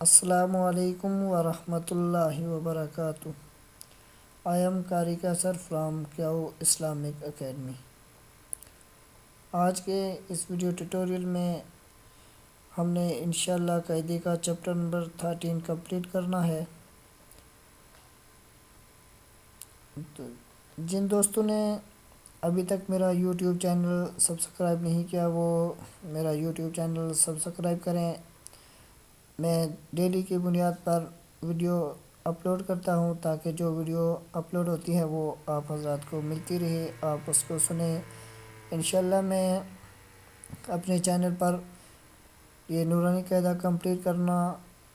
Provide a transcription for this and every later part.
السلام علیکم ورحمۃ اللہ وبرکاتہ۔ I am قاری قیصر فرام کیاؤ اسلامک اکیڈمی۔ آج کے اس ویڈیو ٹیوٹوریل میں ہم نے انشاءاللہ قاعدے کا چیپٹر نمبر 13 کمپلیٹ کرنا ہے۔ تو جن دوستوں نے ابھی تک میرا یوٹیوب چینل سبسکرائب نہیں کیا وہ میرا یوٹیوب چینل سبسکرائب کریں۔ میں ڈیلی کی بنیاد پر ویڈیو اپلوڈ کرتا ہوں تاکہ جو ویڈیو اپلوڈ ہوتی ہے وہ آپ حضرات کو ملتی رہے، آپ اس کو سنیں۔ انشاءاللہ میں اپنے چینل پر یہ نورانی قاعدہ کمپلیٹ کرنا،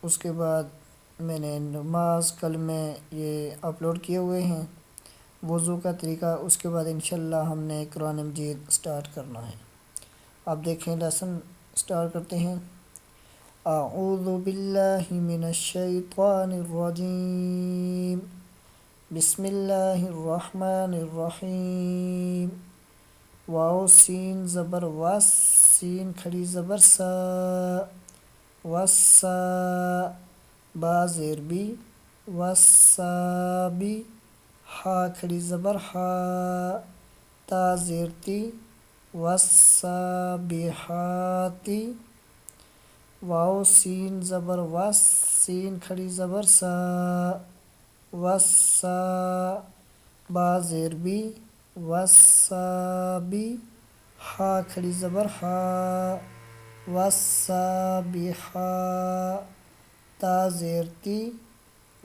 اس کے بعد میں نے نماز کلمے یہ اپلوڈ کیے ہوئے ہیں، وضو کا طریقہ، اس کے بعد انشاءاللہ ہم نے قرآن مجید سٹارٹ کرنا ہے۔ آپ دیکھیں لیسن سٹارٹ کرتے ہیں۔ اعوذ باللہ من الشیطان الرجیم، بسم اللہ الرحمن الرحیم۔ واو سین زبر وس، سین کھڑی زبر سا، وسا، با زیر بی، وسابی، ہا کھڑی زبر ہا، تا زیر تی، وسابحاتی۔ واو سین زبر وس، سین کھڑی زبر سا، وسا، با زیر بی، وسابی، ہا کھڑی زبر ہا، وسابحا، تا زیر تی،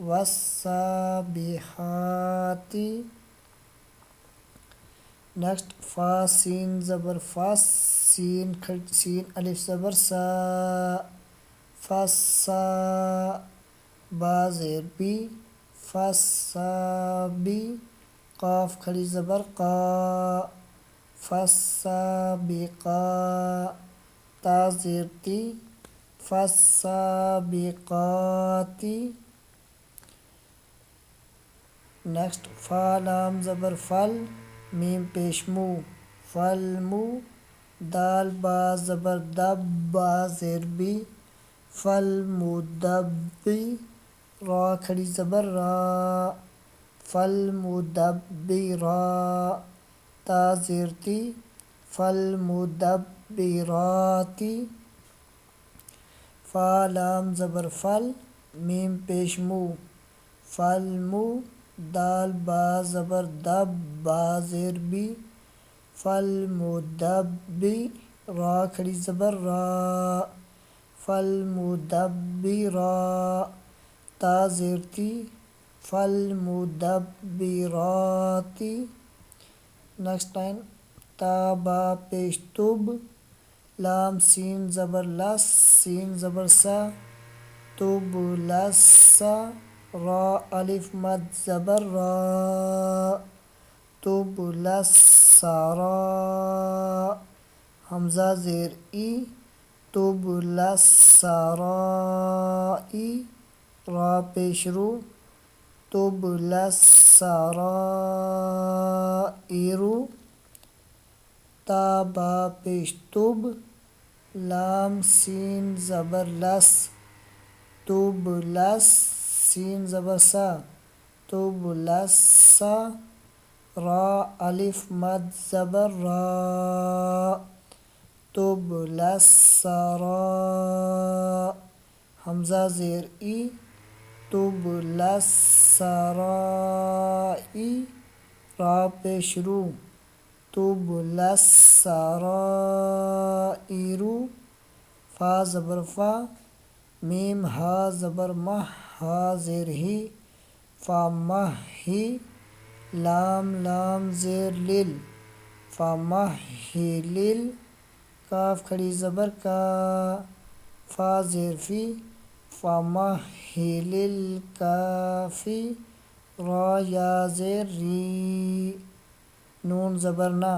وسابحاتی۔ نیکسٹ فا سین زبر فس، سین الف زبر سا، فسا، با زیر بی، فسابی، قاف کھڑی زبر قا، فسابقا، تا زیر تی، فسابقاتی۔ نیکسٹ فا لام زبر فل، میم پیش مو، فلمو، دال با زبر دب، با زیر بی، فالمدبی، را کھڑی زبر را، فالمدبرا، تا زیر تی، فالمدبراتی۔ فا لام زبر فل، میم پیش مو، فالمو، دال با زبر دب، با زیر بی، فالمدبی، را کھڑی زبر را، فالمدبرا، تا زیر تی، فالمدبراتی۔ نیکسٹ لائن تا با پیش تب، لام سین زبر لس، سین زبر سا، تب لسا، را الف مد زبر را، تب لسارا، حمزہ زیر ای، تب لسارائی، را پیش رو، تب لسارائرو، تا با پیش تب، لام سین زبر لس، تب لس، سین زبر سا، تب لسا، را الف مد زبر را، تب لسرا، حمزہ زیر ای، تب لسرائی، را پیش رو، تب لسرائرو، فا زبر فا، میم ہا زبر مہ، ہا زیر ہی، فا مہ ہی، لام زیر لل، فا مہ ہی لل، کاف کھڑی زبر کا، فا زیر فی، فا مہ ہی لل کافی، را یا زیر ری، نون زبر نا،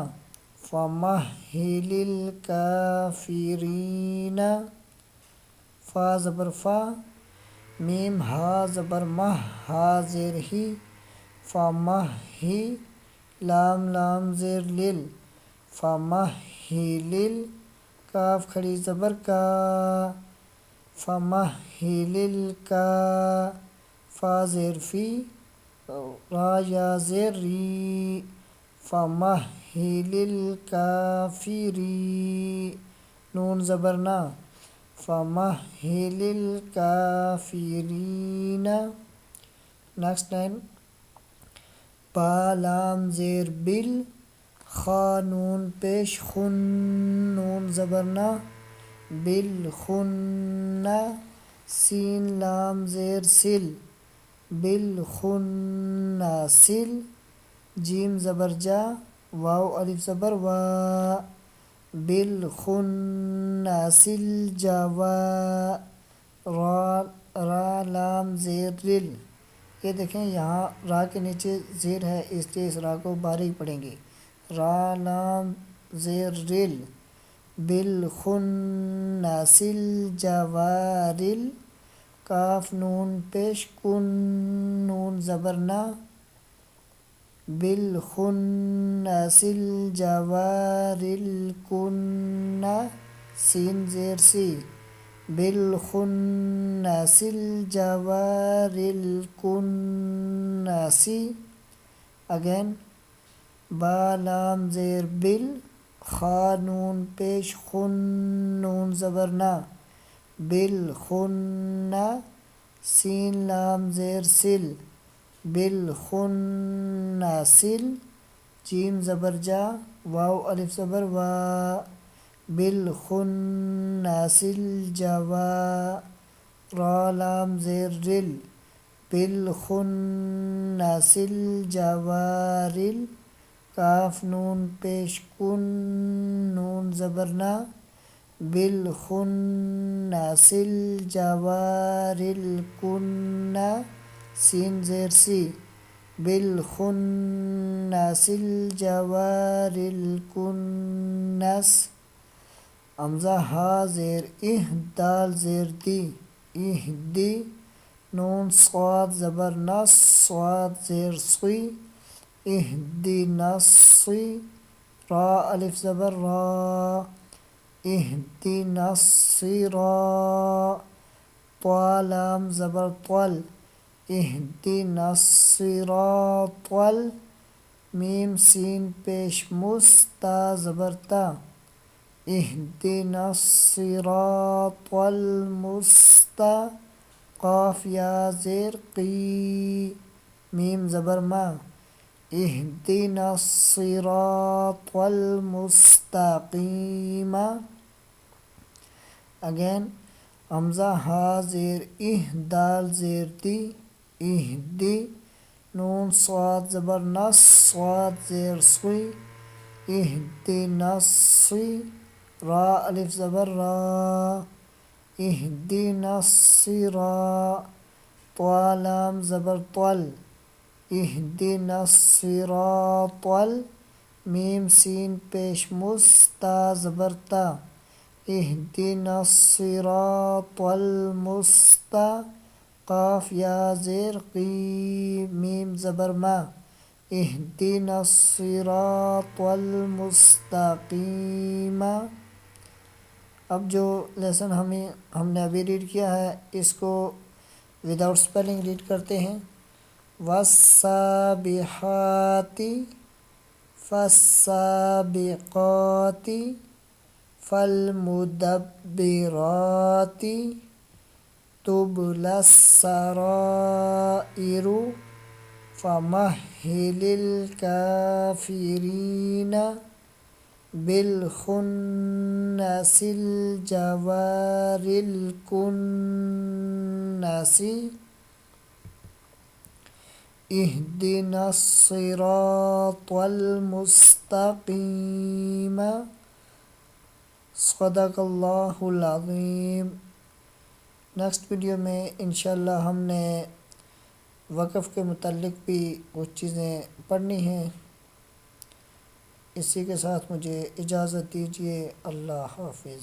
فا مہ ہی لل کافرین۔ فا زبر فا، میم ہا زبر مہ، ہا زیر ہی، فا مہ ہی، لام زیر لل، فا مہ ہی لل، کاف کھڑی زبر کا، فمهل فازر فی را یا زیر ری فمهل الکافری نون زبر نا فمهل الکافرین. نیکسٹ لائن با لام زیر بل خا نون پیش خن نون زبر نا بالخن سین لام زیر سل بالخناسل جیم زبر جا واو الف زبر وا بالخناسل جوا را لام زیر رل. یہ دیکھیں یہاں را کے نیچے زیر ہے اس لیے اس را کو باریک پڑھیں گے. را لام زیر رل بالخناسل جوارل کاف نون پیش کن نون زبر نا بالخناسل جوارل کن سین زیر سی بالخناسل جوارل کناسی. اگین با لام زیر بل خا نون پیش خن نون زبر نا بالخن سین لام زیر سل بالخناسل جیم زبر جا واو الف زبر وا بالخناسل جوا را لام زیر رل بالخناسل جوارل کاف نون پیش کن نون زبر نا بالخناسل جوارل کن سین زیر سی بالخناسل جوارل کنس. حمزہ ہا زیر دال زیر دی دی نون صاد زبر نس صاد زیر صی اهدنا الصی را الف زبر را اهدنا الصراط طا لام زبر طل اهدنا الصراط میم سین پیش مستا زبر تا اهدنا الصراط المستا قاف یا زیر قی میم زبر ما اهدنا الصراط المستقیم. اگین حمزہ ہا زیر دال زیر دی دی نون صاد زبر نس صاد زیر صی اهدنا الصی را الف زبر را اهدنا الصراط طا لام زبر طل اهدنا الصراط میم سین پیش مستا زبر تا اهدنا الصراط المستا قاف یا زیر قی میم زبر ما اهدنا الصراط المستقیم. اب جو لیسن ہم نے ابھی ریڈ کیا ہے اس کو وداؤٹ سپیلنگ ریڈ کرتے ہیں. والسابحات فالسابقات فالمدبرات تبلى السرائر فمهل الكافرين بالخنس الجوار الكنس اهدنا الصراط المستقیم. صدق اللہ العظیم. نیکسٹ ویڈیو میں انشاءاللہ ہم نے وقف کے متعلق بھی کچھ چیزیں پڑھنی ہیں. اسی کے ساتھ مجھے اجازت دیجیے. اللہ حافظ.